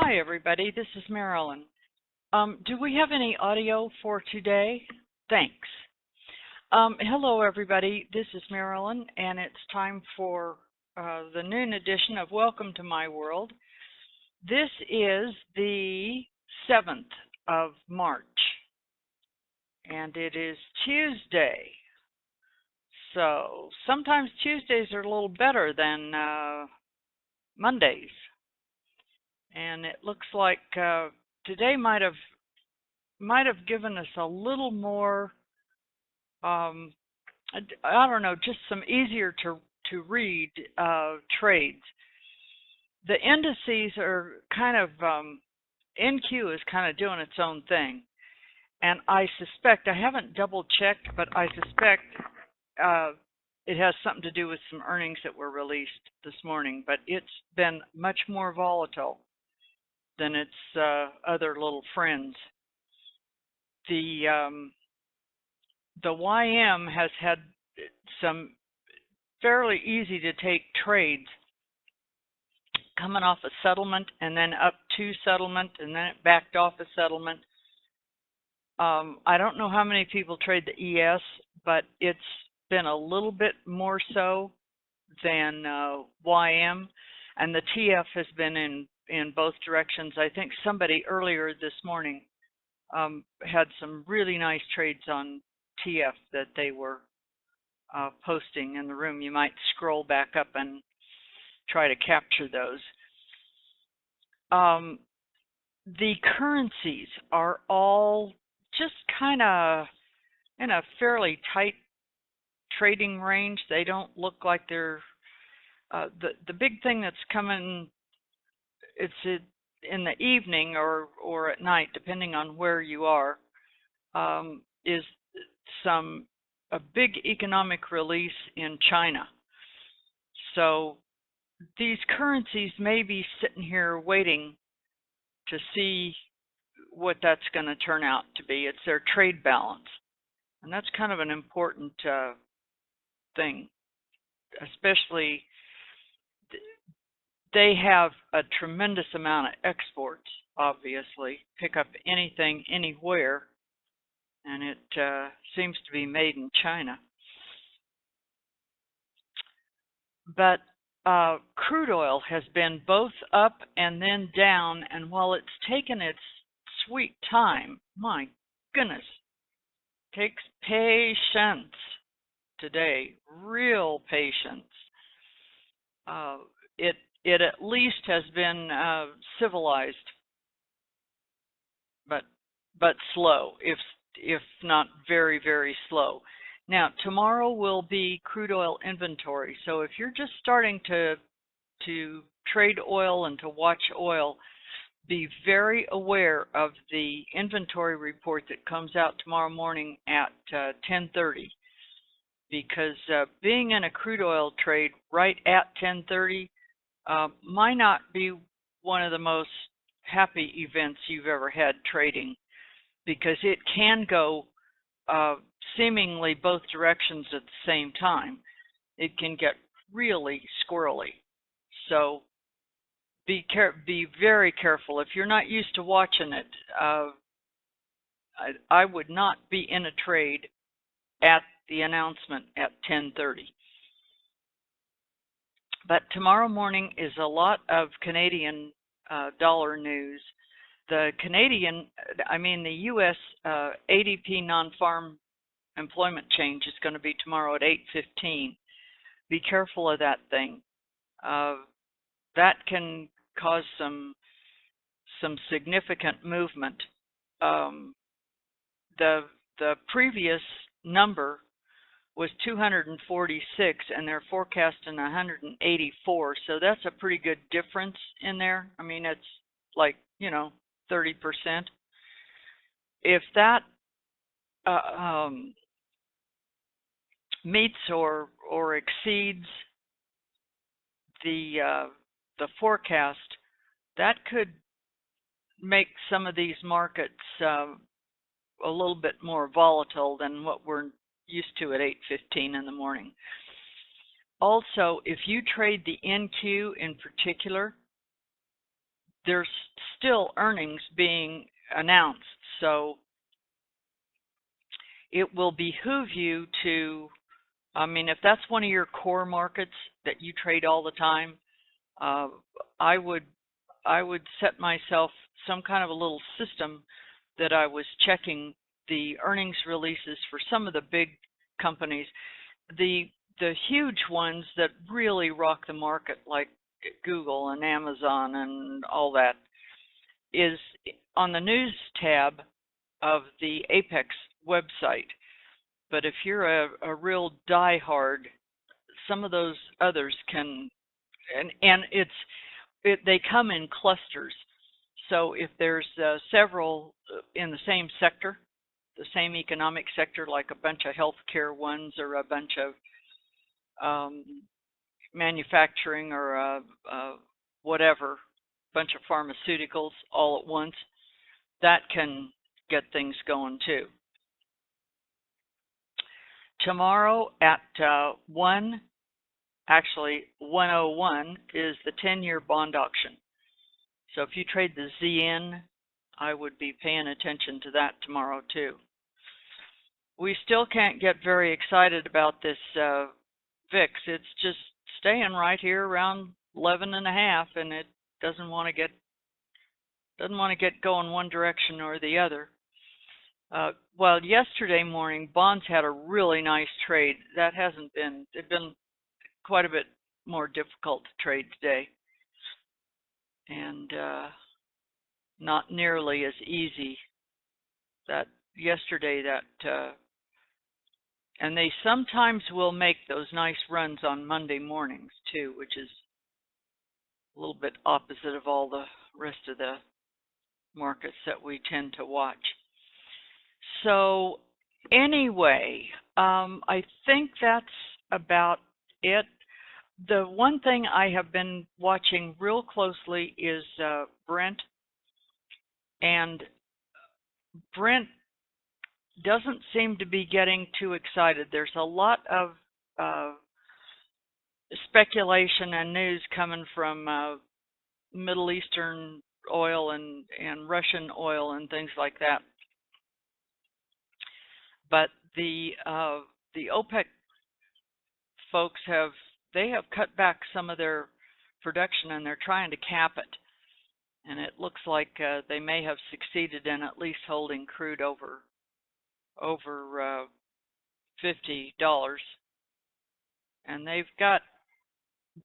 Hi, everybody. This is Marilyn. Do we have any audio for today? Thanks. Hello, everybody. This is Marilyn, and it's time for the noon edition of Welcome to My World. This is the 7th of March, and it is Tuesday. So sometimes Tuesdays are a little better than Mondays. And it looks like today might have given us a little more, I don't know, just some easier to read trades. The indices are kind of, NQ is kind of doing its own thing. And I suspect, I haven't double checked, but I suspect it has something to do with some earnings that were released this morning. But it's been much more volatile than its other little friends. The YM has had some fairly easy to take trades coming off a settlement and then up to settlement and then it backed off a settlement. I don't know how many people trade the ES, but it's been a little bit more so than YM, and the TF has been in both directions. I think somebody earlier this morning had some really nice trades on TF that they were posting in the room. You might scroll back up and try to capture those. The currencies are all just kind of in a fairly tight trading range. They don't look like they're the big thing that's coming. It's in the evening or at night, depending on where you are, is a big economic release in China. So these currencies may be sitting here waiting to see what that's going to turn out to be. It's their trade balance, and that's kind of an important thing, especially they have a tremendous amount of exports, obviously, pick up anything, anywhere, and it seems to be made in China. But crude oil has been both up and then down, and while it's taken its sweet time, my goodness, takes patience today, real patience. It at least has been civilized, but slow, if not very, very slow. Now, tomorrow will be crude oil inventory. So if you're just starting to trade oil and to watch oil, be very aware of the inventory report that comes out tomorrow morning at 10:30, because being in a crude oil trade right at 10:30 might not be one of the most happy events you've ever had trading, because it can go seemingly both directions at the same time. It can get really squirrely. So be very careful. If you're not used to watching it, I would not be in a trade at the announcement at 10:30. But tomorrow morning is a lot of Canadian dollar news. The U.S. ADP non-farm employment change is going to be tomorrow at 8:15. Be careful of that thing. That can cause some significant movement. The previous number was 246, and they're forecasting 184. So that's a pretty good difference in there. I mean, it's like 30%. If that meets or exceeds the forecast, that could make some of these markets a little bit more volatile than what we're used to at 8:15 in the morning. Also, if you trade the NQ in particular, there's still earnings being announced, so it will behoove you to, I mean, if that's one of your core markets that you trade all the time, uh, I would set myself some kind of a little system that I was checking the earnings releases for some of the big companies, the huge ones that really rock the market, like Google and Amazon and all that, is on the news tab of the Apex website. But if you're a real diehard, some of those others can, and they come in clusters. So if there's several in the same sector, the same economic sector, like a bunch of healthcare ones or a bunch of manufacturing or whatever, bunch of pharmaceuticals all at once, that can get things going too. Tomorrow at 1:01 is the 10-year bond auction. So if you trade the ZN, I would be paying attention to that tomorrow too. We still can't get very excited about this VIX. It's just staying right here around 11.5, and it doesn't want to get going one direction or the other. Well, yesterday morning, bonds had a really nice trade. That hasn't been, they've been quite a bit more difficult to trade today, and not nearly as easy that yesterday. And they sometimes will make those nice runs on Monday mornings too, which is a little bit opposite of all the rest of the markets that we tend to watch. So anyway, I think that's about it. The one thing I have been watching real closely is Brent, and Brent doesn't seem to be getting too excited. There's a lot of speculation and news coming from Middle Eastern oil and Russian oil and things like that. But the OPEC folks have cut back some of their production, and they're trying to cap it. And it looks like they may have succeeded in at least holding crude over $50, and they've got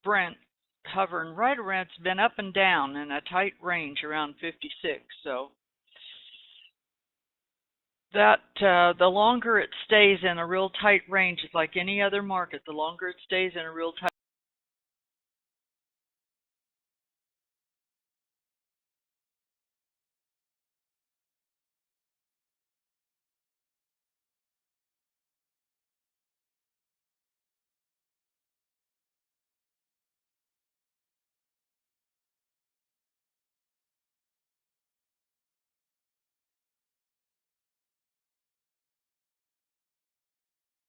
Brent hovering right around. It's been up and down in a tight range around 56. So that the longer it stays in a real tight range, it's like any other market. The longer it stays in a real tight